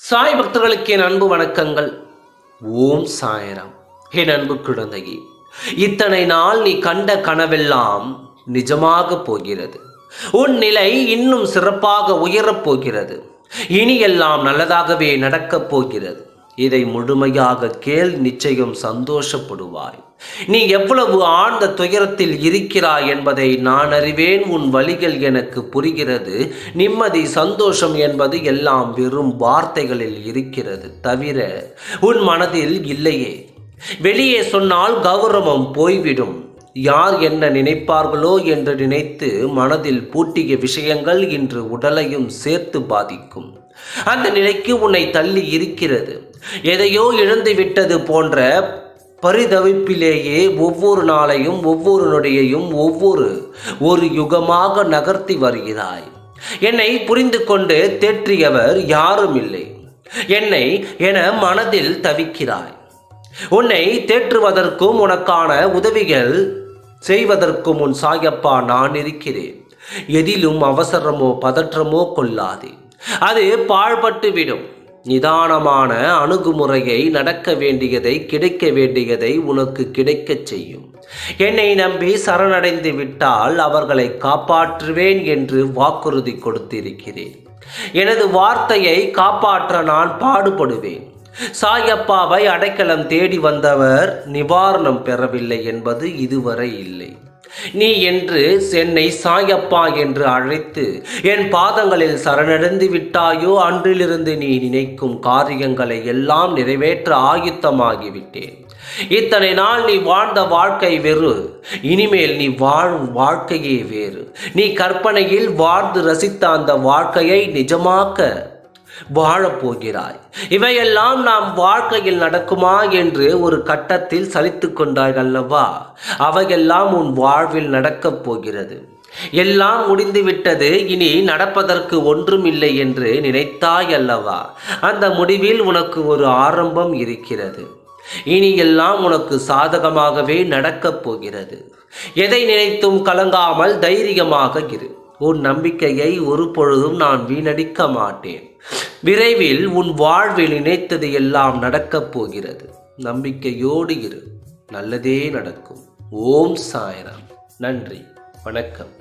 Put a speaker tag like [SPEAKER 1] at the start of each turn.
[SPEAKER 1] சாய் பக்தர்களுக்கு என் அன்பு வணக்கங்கள். ஓம் சாய்ராம். என் அன்பு குழந்தையே, இத்தனை நாள் நீ கண்ட கனவெல்லாம் நிஜமாக போகிறது. உன் நிலை இன்னும் சிறப்பாக உயரப் போகிறது. இனி எல்லாம் நல்லதாகவே நடக்கப் போகிறது. இதை முழுமையாக கேள், நிச்சயம் சந்தோஷப்படுவாய். நீ எவ்வளவு ஆழ்ந்த துயரத்தில் இருக்கிறாய் என்பதை நான் அறிவேன். உன் வழிகள் எனக்கு புரிகிறது. நிம்மதி, சந்தோஷம் என்பது எல்லாம் வெறும் வார்த்தைகளில் இருக்கிறது, தவிர உன் மனதில் இல்லையே. வெளியே சொன்னால் கௌரவம் போய்விடும். யார் என்ன நினைப்பார்களோ என்று நினைத்து மனதில் பூட்டிய விஷயங்கள் இன்று உடலையும் சேர்த்து பாதிக்கும். அந்த நிலைக்கு உன்னை தள்ளி இருக்கிறது. எதையோ இழந்து விட்டது போன்ற பரிதவிப்பிலேயே ஒவ்வொரு நாளையும், ஒவ்வொரு நொடியையும் ஒரு யுகமாக நகர்த்தி வருகிறாய். என்னை புரிந்து கொண்டு தேற்றியவர் யாரும் இல்லை. என்னை என மனதில் தவிக்கிறாய். உன்னை தேற்றுவதற்கும் உனக்கான உதவிகள் செய்வதற்கும் உன் சாயப்பா நான் இருக்கிறேன். எதிலும் அவசரமோ பதற்றமோ கொள்ளாதே, அது பாழ்பட்டு விடும். நிதானமான அணுகுமுறையை, நடக்க வேண்டியதை, கிடைக்க வேண்டியதை உனக்கு கிடைக்கச் செய்யும். என்னை நம்பி சரணடைந்து விட்டால் அவர்களை காப்பாற்றுவேன் என்று வாக்குறுதி கொடுத்திருக்கிறேன். எனது வார்த்தையை காப்பாற்ற நான் பாடுபடுவேன். சாயப்பாவை அடைக்கலம் தேடி வந்தவர் நிவாரணம் பெறவில்லை என்பது இதுவரை இல்லை. நீ என்று என்னை சாயப்பா என்று அழைத்து என் பாதங்களில் சரணடைந்து விட்டாயோ, அன்றிலிருந்து நீ நினைக்கும் காரியங்களை எல்லாம் நிறைவேற்ற ஆயுத்தமாகிவிட்டேன். இத்தனை நாள் நீ வாழ்ந்த வாழ்க்கை வேறு, இனிமேல் நீ வாழும் வாழ்க்கையே வேறு. நீ கற்பனையில் வாழ்ந்து ரசித்த அந்த வாழ்க்கையை நிஜமாக்க வாழப்போகிறாய். இவையெல்லாம் நாம் வாழ்க்கையில் நடக்குமா என்று ஒரு கட்டத்தில் சலித்து கொண்டாய் அல்லவா? அவையெல்லாம் உன் வாழ்வில் நடக்கப் போகிறது. எல்லாம் முடிந்துவிட்டது, இனி நடப்பதற்கு ஒன்றும் இல்லை என்று நினைத்தாய் அல்லவா? அந்த முடிவில் உனக்கு ஒரு ஆரம்பம் இருக்கிறது. இனி எல்லாம் உனக்கு சாதகமாகவே நடக்கப் போகிறது. எதை நினைத்தும் கலங்காமல் தைரியமாக இரு. உன் நம்பிக்கையை ஒரு பொழுதும் நான் வீணடிக்க மாட்டேன். விரைவில் உன் வாழ்வில் நினைத்தது எல்லாம் நடக்கப் போகிறது. நம்பிக்கையோடு இரு, நல்லதே நடக்கும். ஓம் சாய்ராம். நன்றி, வணக்கம்.